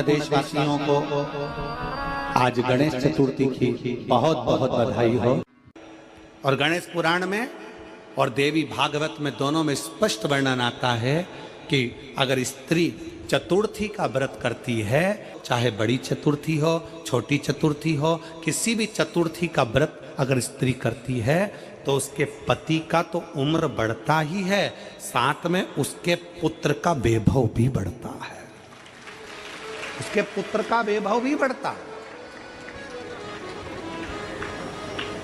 देशवासियों को आज गणेश चतुर्थी की बहुत बहुत बधाई हो। और गणेश पुराण में और देवी भागवत में दोनों में स्पष्ट वर्णन आता है कि अगर स्त्री चतुर्थी का व्रत करती है, चाहे बड़ी चतुर्थी हो छोटी चतुर्थी हो, किसी भी चतुर्थी का व्रत अगर स्त्री करती है तो उसके पति का तो उम्र बढ़ता ही है, साथ में उसके पुत्र का वैभव भी बढ़ता है, उसके पुत्र का वैभव भी बढ़ता है,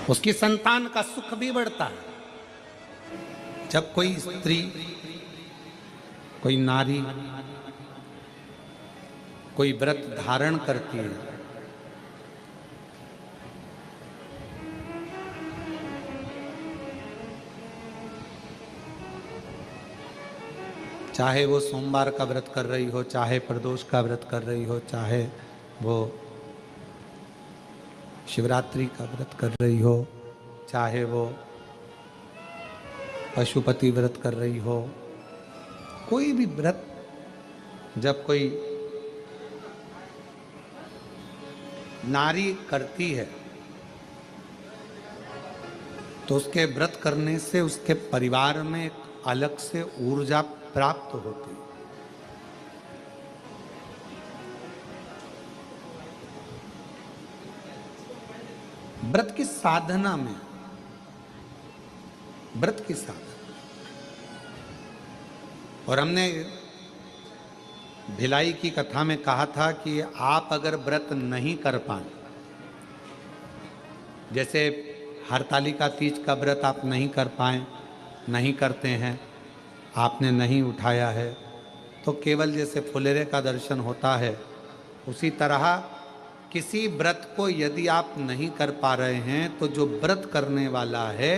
उसकी संतान का सुख भी बढ़ता है। जब कोई स्त्री, कोई नारी कोई व्रत धारण करती है, चाहे वो सोमवार का व्रत कर रही हो, चाहे प्रदोष का व्रत कर रही हो, चाहे वो शिवरात्रि का व्रत कर रही हो, चाहे वो पशुपति व्रत कर रही हो, कोई भी व्रत जब कोई नारी करती है तो उसके व्रत करने से उसके परिवार में एक अलग से ऊर्जा प्राप्त होती है। व्रत की साधना में, व्रत की साधना, और हमने भिलाई की कथा में कहा था कि आप अगर व्रत नहीं कर पाए, जैसे हरतालिका तीज का व्रत आप नहीं कर पाए, नहीं करते हैं, आपने नहीं उठाया है, तो केवल जैसे फुलेरे का दर्शन होता है, उसी तरह किसी व्रत को यदि आप नहीं कर पा रहे हैं तो जो व्रत करने वाला है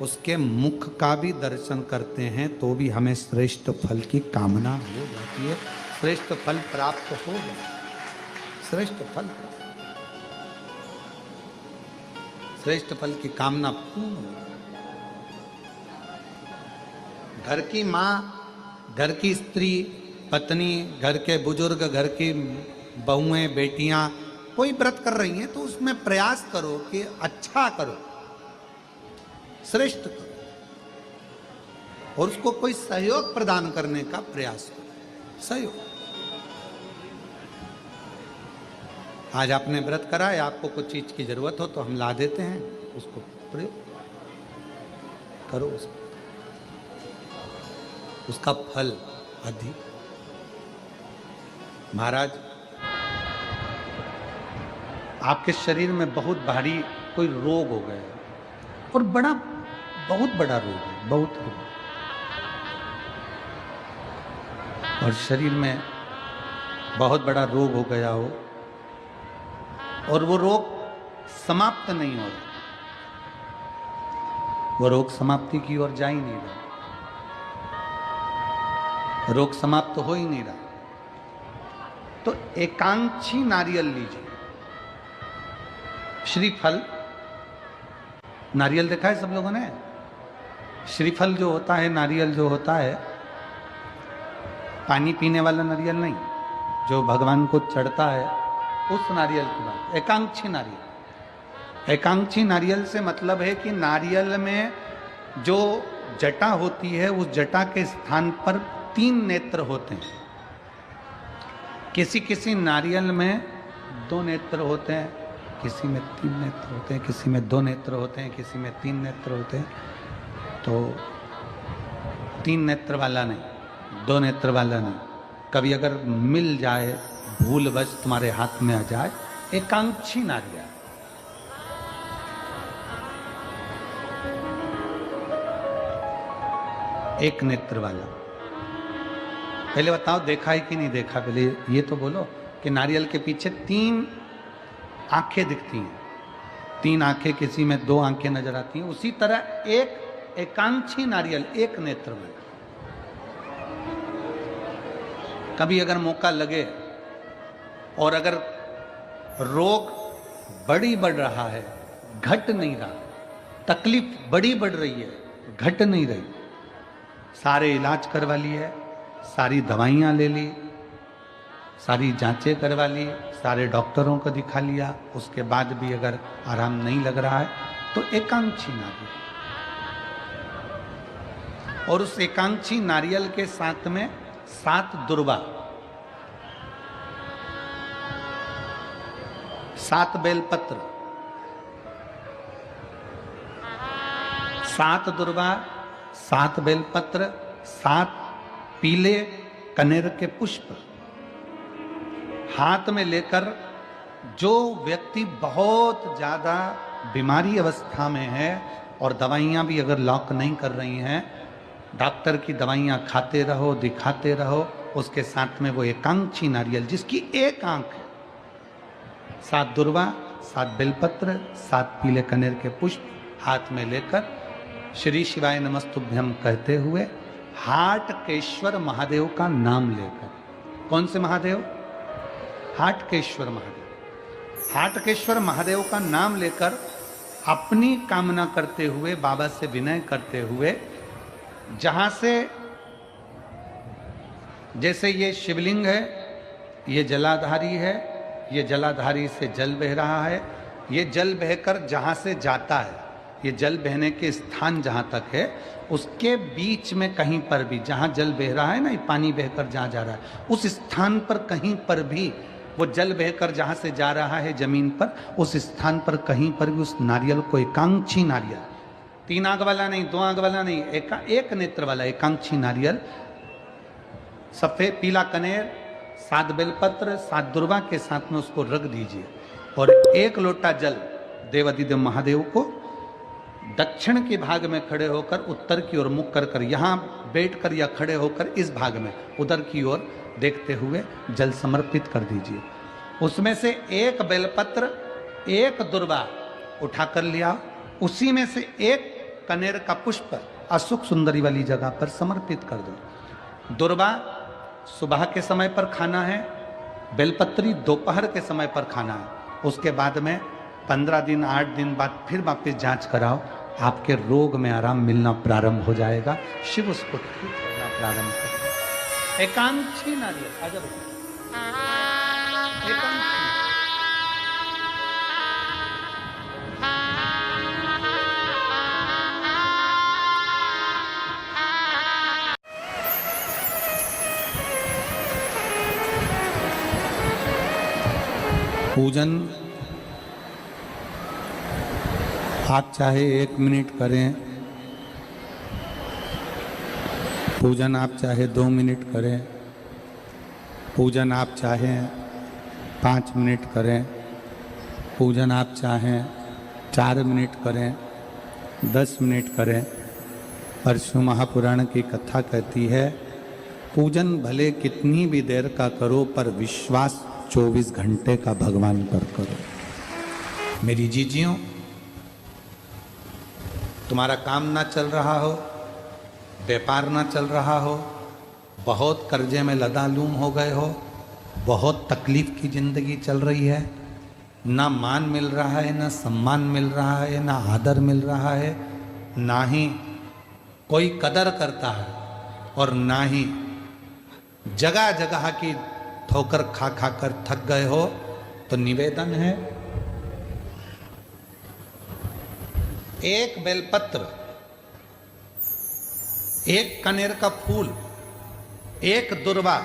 उसके मुख का भी दर्शन करते हैं तो भी हमें श्रेष्ठ फल की कामना हो जाती है, श्रेष्ठ फल प्राप्त हो, श्रेष्ठ फल, श्रेष्ठ फल की कामना पूर्ण। घर की माँ, घर की स्त्री, पत्नी, घर के बुजुर्ग, घर की बहुएं, बेटियां कोई व्रत कर रही हैं तो उसमें प्रयास करो कि अच्छा करो, श्रेष्ठ करो, और उसको कोई सहयोग प्रदान करने का प्रयास करो, सहयोग। आज आपने व्रत करा है, आपको कुछ चीज की जरूरत हो तो हम ला देते हैं, उसको प्रयोग करो, उसका फल अधिक। महाराज, आपके शरीर में बहुत भारी कोई रोग हो गया और बहुत बड़ा रोग है, बहुत रोग, और शरीर में बहुत बड़ा रोग हो गया हो और वो रोग समाप्त नहीं हो रहा, वो रोग समाप्ति की ओर जा ही नहीं रहा, रोग समाप्त हो ही नहीं रहा, तो एकांक्षी नारियल लीजिए। श्रीफल, नारियल देखा है सब लोगों ने? श्रीफल जो होता है, नारियल जो होता है, पानी पीने वाला नारियल नहीं, जो भगवान को चढ़ता है, उस नारियल की बात, एकांक्षी नारियल। एकांक्षी नारियल से मतलब है कि नारियल में जो जटा होती है, उस जटा के स्थान पर 3 नेत्र होते हैं। किसी किसी नारियल में 2 नेत्र होते हैं, किसी में 3 नेत्र होते हैं, किसी में 2 नेत्र होते हैं, किसी में 3 नेत्र होते हैं। तो 3 नेत्र वाला नहीं, 2 नेत्र वाला नहीं, कभी अगर मिल जाए, भूलवश तुम्हारे हाथ में आ जाए, एकांक्षी नारियल, एक नेत्र वाला। पहले बताओ देखा है कि नहीं देखा? पहले ये तो बोलो कि नारियल के पीछे 3 आंखें दिखती हैं, 3 आंखें, किसी में 2 आंखें नजर आती हैं, उसी तरह एक एकांक्षी नारियल, एक नेत्र में। कभी अगर मौका लगे और अगर रोग बढ़ रहा है, घट नहीं रहा, तकलीफ बढ़ रही है, घट नहीं रही, सारे इलाज करवा लिए, सारी दवाइयाँ ले ली, सारी जांचें करवा ली, सारे डॉक्टरों को दिखा लिया, उसके बाद भी अगर आराम नहीं लग रहा है तो एकांक्षी नारियल, और उस एकांक्षी नारियल के साथ में 7 दुर्वा, 7 बेलपत्र, 7 दुर्वा, 7 बेलपत्र, 7 पीले कनेर के पुष्प हाथ में लेकर, जो व्यक्ति बहुत ज्यादा बीमारी अवस्था में है और दवाइयां भी अगर लॉक नहीं कर रही हैं, डॉक्टर की दवाइयां खाते रहो, दिखाते रहो, उसके साथ में वो एकांक्षी नारियल जिसकी एक आंख है, 7 दुर्वा, 7 बेलपत्र, 7 पीले कनेर के पुष्प हाथ में लेकर श्री शिवाय नमस्तुभ्यम कहते हुए हाटकेश्वर महादेव का नाम लेकर, कौन से महादेव? हाटकेश्वर महादेव, हाटकेश्वर महादेव का नाम लेकर अपनी कामना करते हुए, बाबा से विनय करते हुए, जहां से, जैसे ये शिवलिंग है, ये जलाधारी है, ये जलाधारी से जल बह रहा है, ये जल बहकर जहां से जाता है, ये जल बहने के स्थान जहां तक है, उसके बीच में कहीं पर भी, जहां जल बह रहा है ना, ये पानी बहकर जहां जा रहा है, उस स्थान पर कहीं पर भी, वो जल बहकर जहां से जा रहा है जमीन पर, उस स्थान पर कहीं पर भी उस नारियल को, एकांक्षी नारियल, 3 आंख वाला नहीं, 2 आंख वाला नहीं, एक नेत्र वाला एकांक्षी नारियल, सफेद पीला कनेर, 7 बेलपत्र, 7 दुर्वा के साथ में उसको रख दीजिए, और 1 लोटा जल देवाधिदेव महादेव को दक्षिण के भाग में खड़े होकर, उत्तर की ओर मुख कर कर, यहाँ बैठकर या खड़े होकर इस भाग में उधर की ओर देखते हुए जल समर्पित कर दीजिए। उसमें से 1 बेलपत्र, 1 दुर्वा उठा कर लिया, उसी में से 1 कनेर का पुष्प अशोक सुंदरी वाली जगह पर समर्पित कर दो। दुर्वा सुबह के समय पर खाना है, बेलपत्री दोपहर के समय पर खाना है। उसके बाद में 15 दिन 8 दिन बाद फिर वापस जांच कराओ, आपके रोग में आराम मिलना प्रारंभ हो जाएगा। शिव उसको ठीक करना प्रारंभ कर। एकांक्षी नारियल आजा बेटा, एकांक्षी। पूजन आप चाहे 1 मिनट करें, पूजन आप चाहे 2 मिनट करें, पूजन आप चाहें 5 मिनट करें, पूजन आप चाहें 4 मिनट करें, 10 मिनट करें। परशु महापुराण की कथा कहती है, पूजन भले कितनी भी देर का करो, पर विश्वास 24 घंटे का भगवान पर करो। मेरी जीजियों, तुम्हारा काम ना चल रहा हो, व्यापार ना चल रहा हो, बहुत कर्जे में लदालूम हो गए हो, बहुत तकलीफ की ज़िंदगी चल रही है, ना मान मिल रहा है, ना सम्मान मिल रहा है, ना आदर मिल रहा है, ना ही कोई कदर करता है, और ना ही जगह जगह की ठोकर खा खा कर थक गए हो, तो निवेदन है, 1 बेलपत्र, 1 कनेर का फूल, 1 दुर्वा,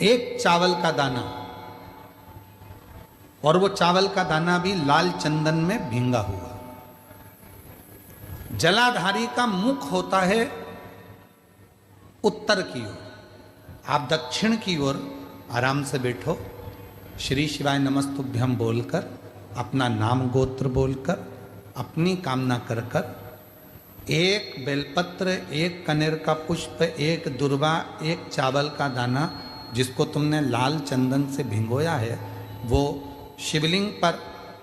1 चावल का दाना, और वो चावल का दाना भी लाल चंदन में भींगा हुआ। जलाधारी का मुख होता है उत्तर की ओर, आप दक्षिण की ओर आराम से बैठो, श्री शिवाय नमस्तुभ्यम बोलकर, अपना नाम गोत्र बोलकर, अपनी कामना कर कर, 1 बेलपत्र, 1 कनेर का पुष्प, 1 दुर्वा, 1 चावल का दाना, जिसको तुमने लाल चंदन से भिगोया है, वो शिवलिंग पर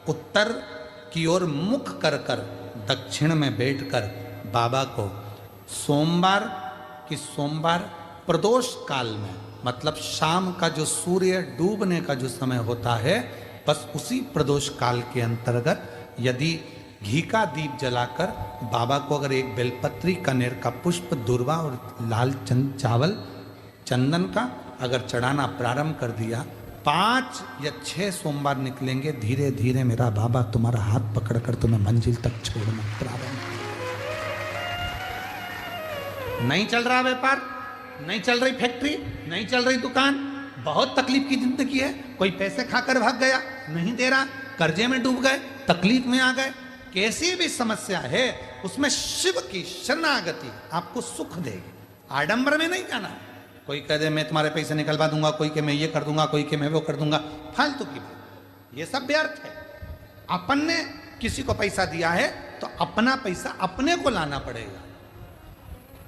उत्तर की ओर मुख कर कर दक्षिण में बैठकर बाबा को सोमवार की सोमवार प्रदोष काल में, मतलब शाम का जो सूर्य डूबने का जो समय होता है, बस उसी प्रदोष काल के अंतर्गत यदि घी का दीप जलाकर बाबा को अगर 1 बेलपत्री, कनेर का पुष्प, दुर्वा और लाल चावल चंदन का अगर चढ़ाना प्रारंभ कर दिया, 5 या 6 सोमवार निकलेंगे, धीरे धीरे मेरा बाबा तुम्हारा हाथ पकड़कर तुम्हें मंजिल तक छोड़ना प्रारंभ। नहीं चल रहा व्यापार, नहीं चल रही फैक्ट्री, नहीं चल रही दुकान, बहुत तकलीफ की जिंदगी है, कोई पैसे खाकर भाग गया, नहीं दे रहा, कर्जे में डूब गए, तकलीफ में आ गए, कैसी भी समस्या है उसमें शिव की शरणागति आपको सुख देगी। आडंबर में नहीं जाना। कोई कह दे मैं तुम्हारे पैसे निकलवा दूंगा, कोई के मैं ये कर दूंगा, कोई के मैं वो कर दूंगा, फालतू की बात, ये सब व्यर्थ है। अपन ने किसी को पैसा दिया है तो अपना पैसा अपने को लाना पड़ेगा।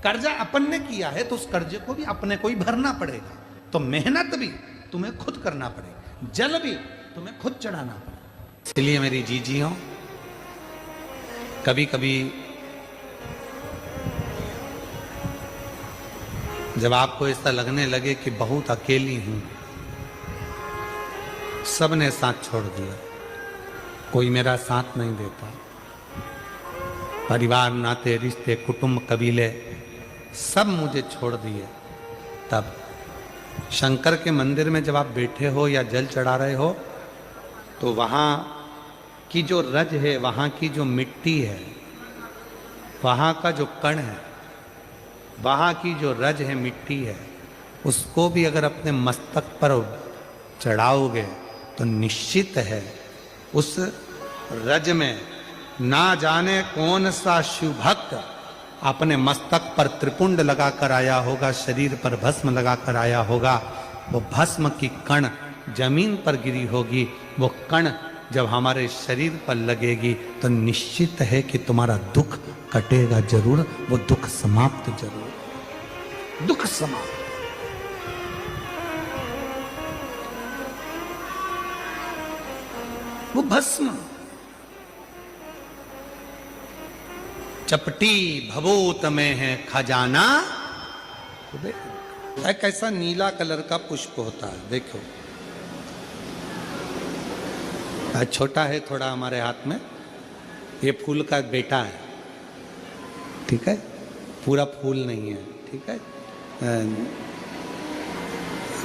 कर्जा अपन ने किया है तो उस कर्जे को भी अपने को ही भरना पड़ेगा। तो मेहनत भी तुम्हें खुद करना पड़ेगा, जल भी तुम्हें खुद चढ़ाना पड़ेगा। इसलिए मेरी जीजियों, कभी कभी जब आपको ऐसा लगने लगे कि बहुत अकेली हूं, सबने साथ छोड़ दिया, कोई मेरा साथ नहीं देता, परिवार, नाते, रिश्ते, कुटुंब, कबीले सब मुझे छोड़ दिए, तब शंकर के मंदिर में जब आप बैठे हो या जल चढ़ा रहे हो तो वहाँ की जो रज है, वहाँ की जो मिट्टी है, वहाँ का जो कण है, वहाँ की जो रज है, मिट्टी है, उसको भी अगर अपने मस्तक पर चढ़ाओगे तो निश्चित है उस रज में ना जाने कौन सा शिव भक्त अपने मस्तक पर त्रिपुंड लगाकर आया होगा, शरीर पर भस्म लगाकर आया होगा। वो भस्म की कण जमीन पर गिरी होगी, वो कण जब हमारे शरीर पर लगेगी तो निश्चित है कि तुम्हारा दुख कटेगा जरूर, वो दुख समाप्त जरूर, दुख समाप्त। वो भस्म चपटी भभूत में है खजाना। एक ऐसा नीला कलर का पुष्प होता है, देखो छोटा है थोड़ा हमारे हाथ में, ये फूल का बेटा है, ठीक है, पूरा फूल नहीं है, ठीक है,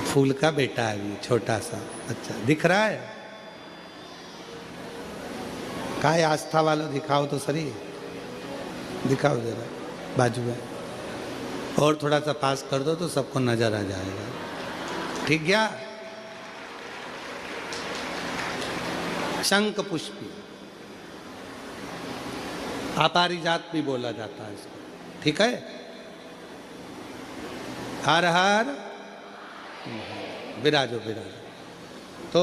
फूल का बेटा है ये छोटा सा, अच्छा दिख रहा है। काय आस्था वालों दिखाओ तो सही, दिखाओ जरा बाजू में, और थोड़ा सा पास कर दो तो सबको नजर आ जाएगा, ठीक गया। शंख पुष्पी, अपारिजात भी बोला जाता है इसको, ठीक है। हर हर विराजो विराजो। तो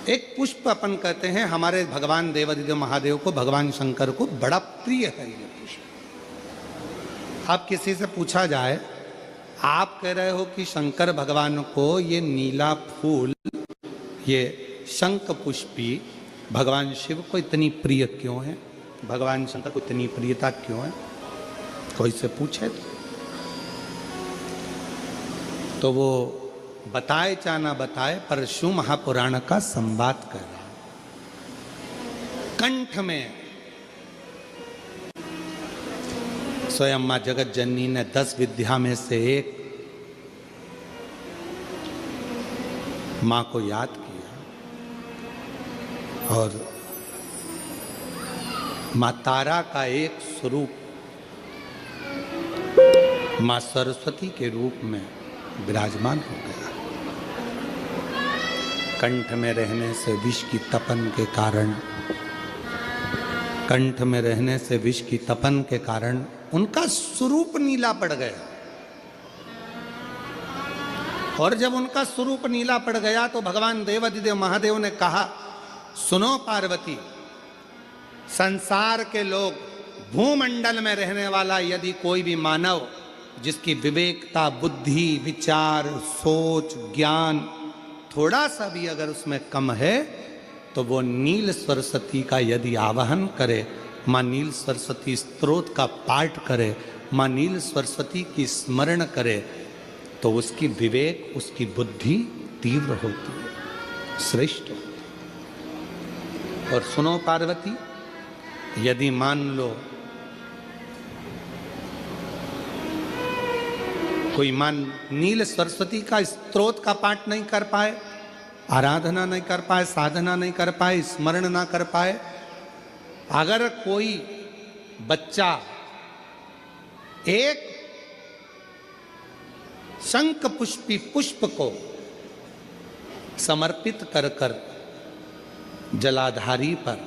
एक पुष्प अपन कहते हैं हमारे भगवान देवादिदेव महादेव को, भगवान शंकर को बड़ा प्रिय है ये पुष्प। आप किसी से पूछा जाए, आप कह रहे हो कि शंकर भगवान को ये नीला फूल, ये शंख पुष्पी भगवान शिव को इतनी प्रिय क्यों है, भगवान शंकर को इतनी प्रियता क्यों है, कोई से पूछे तो वो बताए चाहे ना बताए पर शिव महापुराण का संवाद कर रहा है। कंठ में स्वयं मां जगत जननी ने 10 विद्या में से एक मां को याद किया, और मां तारा का एक स्वरूप मां सरस्वती के रूप में विराजमान हो गया। कंठ में रहने से विष की तपन के कारण, कंठ में रहने से विष की तपन के कारण उनका स्वरूप नीला पड़ गया। और जब उनका स्वरूप नीला पड़ गया तो भगवान देवादिदेव महादेव ने कहा, सुनो पार्वती, संसार के लोग, भूमंडल में रहने वाला यदि कोई भी मानव जिसकी विवेकता, बुद्धि, विचार, सोच, ज्ञान थोड़ा सा भी अगर उसमें कम है तो वो नील सरस्वती का यदि आवाहन करे, माँ नील सरस्वती स्तोत्र का पाठ करे, माँ नील सरस्वती की स्मरण करे, तो उसकी विवेक, उसकी बुद्धि तीव्र होती है, श्रेष्ठ होती है। और सुनो पार्वती, यदि मान लो कोई मां नील सरस्वती का स्तोत्र का पाठ नहीं कर पाए, आराधना नहीं कर पाए, साधना नहीं कर पाए, स्मरण ना कर पाए, अगर कोई बच्चा एक शंख पुष्पी पुष्प को समर्पित कर कर जलाधारी पर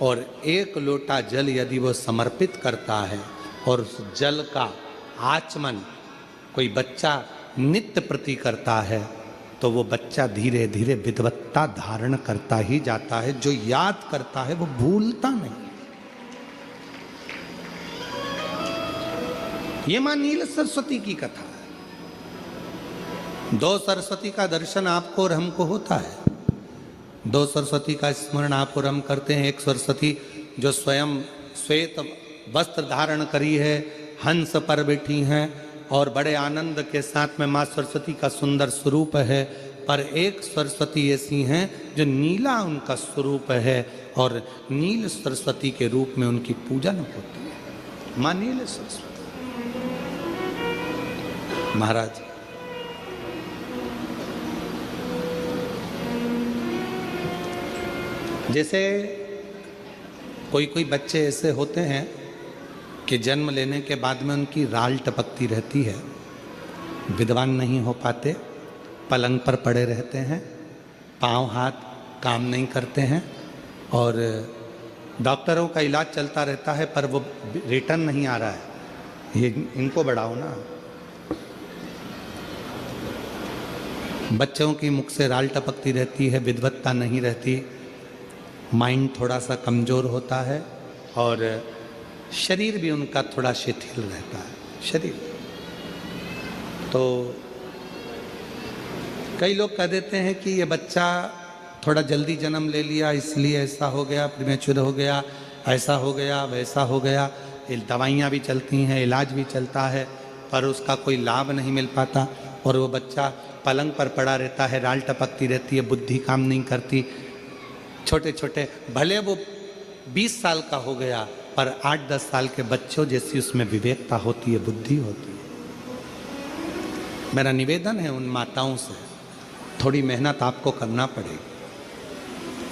और एक लोटा जल यदि वो समर्पित करता है और उस जल का आचमन कोई बच्चा नित्य प्रति करता है तो वो बच्चा धीरे धीरे विद्वत्ता धारण करता ही जाता है। जो याद करता है वो भूलता नहीं। ये मां नील सरस्वती की कथा है। दो सरस्वती का दर्शन आपको और हमको होता है, दो सरस्वती का स्मरण आप और हम करते हैं। एक सरस्वती जो स्वयं श्वेत वस्त्र धारण करी है, हंस पर बैठी हैं और बड़े आनंद के साथ में माँ सरस्वती का सुंदर स्वरूप है। पर एक सरस्वती ऐसी हैं जो नीला उनका स्वरूप है और नील सरस्वती के रूप में उनकी पूजन होती है। माँ नील सरस्वती महाराज जैसे कोई कोई बच्चे ऐसे होते हैं कि जन्म लेने के बाद में उनकी राल टपकती रहती है, विद्वान नहीं हो पाते, पलंग पर पड़े रहते हैं, पांव हाथ काम नहीं करते हैं और डॉक्टरों का इलाज चलता रहता है पर वो रिटर्न नहीं आ रहा है। ये इनको बढ़ाओ ना। बच्चों की मुख से राल टपकती रहती है, विद्वत्ता नहीं रहती, माइंड थोड़ा सा कमज़ोर होता है और शरीर भी उनका थोड़ा शिथिल रहता है। शरीर तो कई लोग कह देते हैं कि ये बच्चा थोड़ा जल्दी जन्म ले लिया इसलिए ऐसा हो गया, प्रीमेच्योर हो गया, ऐसा हो गया, वैसा हो गया। दवाइयाँ भी चलती हैं, इलाज भी चलता है पर उसका कोई लाभ नहीं मिल पाता और वो बच्चा पलंग पर पड़ा रहता है, राल टपकती रहती है, बुद्धि काम नहीं करती। छोटे छोटे भले वो 20 साल का हो गया पर 8-10 साल के बच्चों जैसी उसमें विवेकता होती है, बुद्धि होती है। मेरा निवेदन है उन माताओं से, थोड़ी मेहनत आपको करना पड़ेगी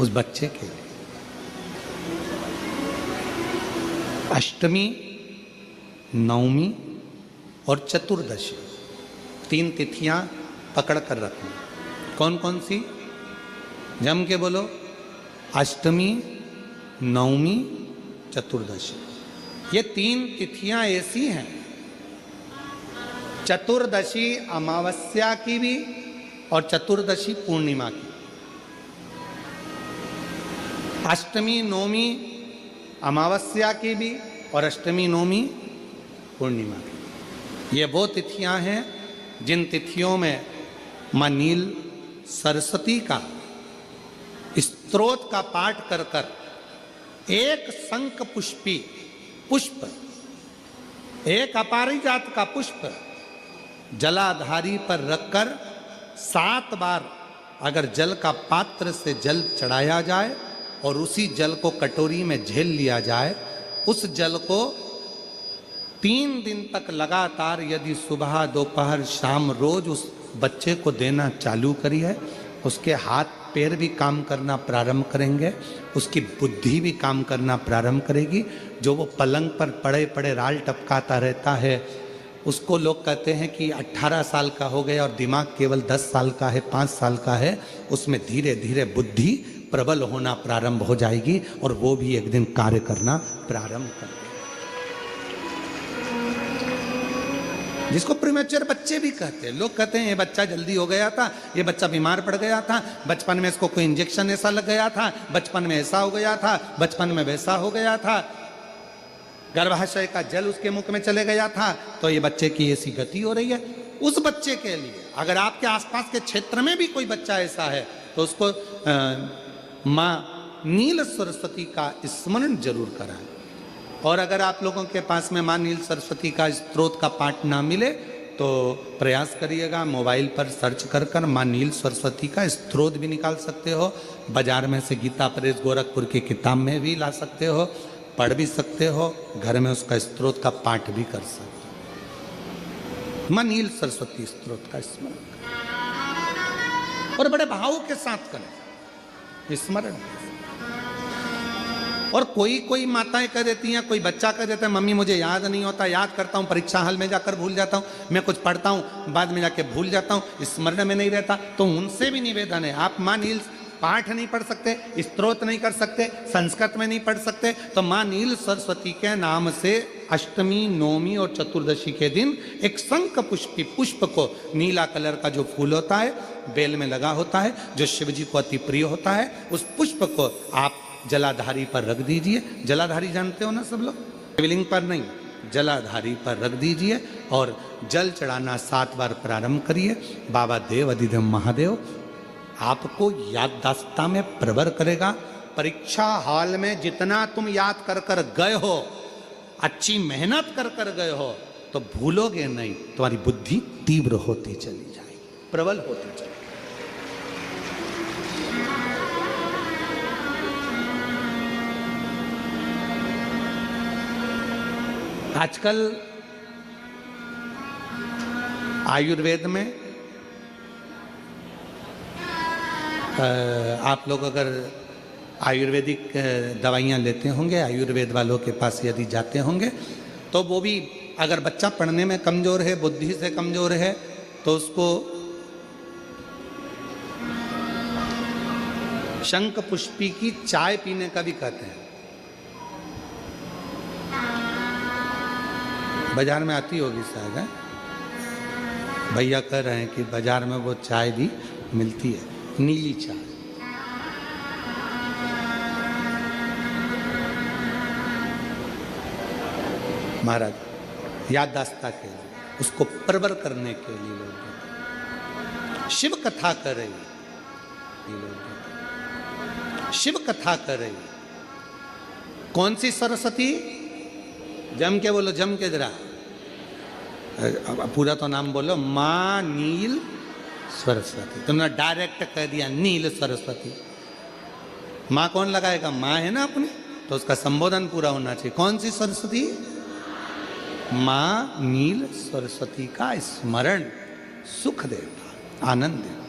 उस बच्चे के लिए। अष्टमी, नवमी और चतुर्दशी 3 तिथियां पकड़ कर रखना। कौन कौन सी? जम के बोलो। अष्टमी, नवमी, चतुर्दशी। ये 3 तिथियां ऐसी हैं, चतुर्दशी अमावस्या की भी और चतुर्दशी पूर्णिमा की। अष्टमी नवमी अमावस्या की भी और अष्टमी नवमी पूर्णिमा की। ये वो तिथियां हैं जिन तिथियों में मां नील सरस्वती का स्तोत्र का पाठ कर कर एक शंख पुष्पी पुष्प, एक अपारिजात का पुष्प जलाधारी पर रखकर 7 बार अगर जल का पात्र से जल चढ़ाया जाए और उसी जल को कटोरी में झेल लिया जाए, उस जल को 3 दिन तक लगातार यदि सुबह दोपहर शाम रोज उस बच्चे को देना चालू करिए, उसके हाथ पैर भी काम करना प्रारंभ करेंगे, उसकी बुद्धि भी काम करना प्रारंभ करेगी। जो वो पलंग पर पड़े पड़े राल टपकाता रहता है, उसको लोग कहते हैं कि 18 साल का हो गया और दिमाग केवल 10 साल का है, 5 साल का है, उसमें धीरे धीरे बुद्धि प्रबल होना प्रारंभ हो जाएगी और वो भी एक दिन कार्य करना प्रारंभ कर देगा। जिसको प्रीमेच्योर बच्चे भी कहते हैं। लोग कहते हैं ये बच्चा जल्दी हो गया था, ये बच्चा बीमार पड़ गया था, बचपन में इसको कोई इंजेक्शन ऐसा लग गया था, बचपन में ऐसा हो गया था, बचपन में वैसा हो गया था, गर्भाशय का जल उसके मुख में चले गया था, तो ये बच्चे की ऐसी गति हो रही है। उस बच्चे के लिए अगर आपके आसपास के क्षेत्र में भी कोई बच्चा ऐसा है तो उसको माँ नील सरस्वती का स्मरण जरूर कराएं। और अगर आप लोगों के पास में माँ नील सरस्वती का स्तोत्र का पाठ ना मिले तो प्रयास करिएगा, मोबाइल पर सर्च कर कर माँ नील सरस्वती का स्तोत्र भी निकाल सकते हो। बाजार में से गीता प्रेस गोरखपुर की किताब में भी ला सकते हो, पढ़ भी सकते हो, घर में उसका स्तोत्र का पाठ भी कर सकते हो। मां नील सरस्वती स्तोत्र का स्मरण करें और बड़े भाव के साथ करें स्मरण। और कोई माताएं कह देती हैं, कोई बच्चा कह देता है मम्मी मुझे याद नहीं होता, याद करता हूँ परीक्षा हॉल में जाकर भूल जाता हूँ, मैं कुछ पढ़ता हूँ बाद में जाके भूल जाता हूँ, स्मरण में नहीं रहता। तो उनसे भी निवेदन है, आप मां नील पाठ नहीं पढ़ सकते, स्तोत्र नहीं कर सकते, संस्कृत में नहीं पढ़ सकते, तो मां नील सरस्वती के नाम से अष्टमी, नवमी और चतुर्दशी के दिन एक शंख पुष्प को, नीला कलर का जो फूल होता है बेल में लगा होता है, जो शिव जी को अति प्रिय होता है, उस पुष्प को आप जलाधारी पर रख दीजिए। जलाधारी जानते हो ना सब लोग, शिवलिंग पर नहीं, जलाधारी पर रख दीजिए और जल चढ़ाना 7 बार प्रारंभ करिए। बाबा देव अधिदेव महादेव आपको याददाश्तता में प्रवर करेगा। परीक्षा हॉल में जितना तुम याद कर कर गए हो, अच्छी मेहनत कर कर गए हो, तो भूलोगे नहीं, तुम्हारी बुद्धि तीव्र होती चली जाएगी, प्रबल होती चली। आजकल आयुर्वेद में आप लोग अगर आयुर्वेदिक दवाइयाँ लेते होंगे, आयुर्वेद वालों के पास यदि जाते होंगे, तो वो भी अगर बच्चा पढ़ने में कमज़ोर है, बुद्धि से कमज़ोर है, तो उसको शंख पुष्पी की चाय पीने का भी कहते हैं। बाजार में आती होगी शायद, है भैया कह रहे हैं कि बाजार में वो चाय भी मिलती है, नीली चाय। महाराज याददाश्तता के लिए, उसको प्रवर करने के लिए लोग शिव कथा कर रही, शिव कथा कर रही। कौन सी सरस्वती? जम के बोलो, जम के जरा, पूरा तो नाम बोलो, मां नील सरस्वती। तुमने डायरेक्ट कह दिया नील सरस्वती। मां कौन लगाएगा? मां है ना अपनी, तो उसका संबोधन पूरा होना चाहिए। कौन सी सरस्वती? मां नील सरस्वती का स्मरण सुख देगा, आनंद देगा।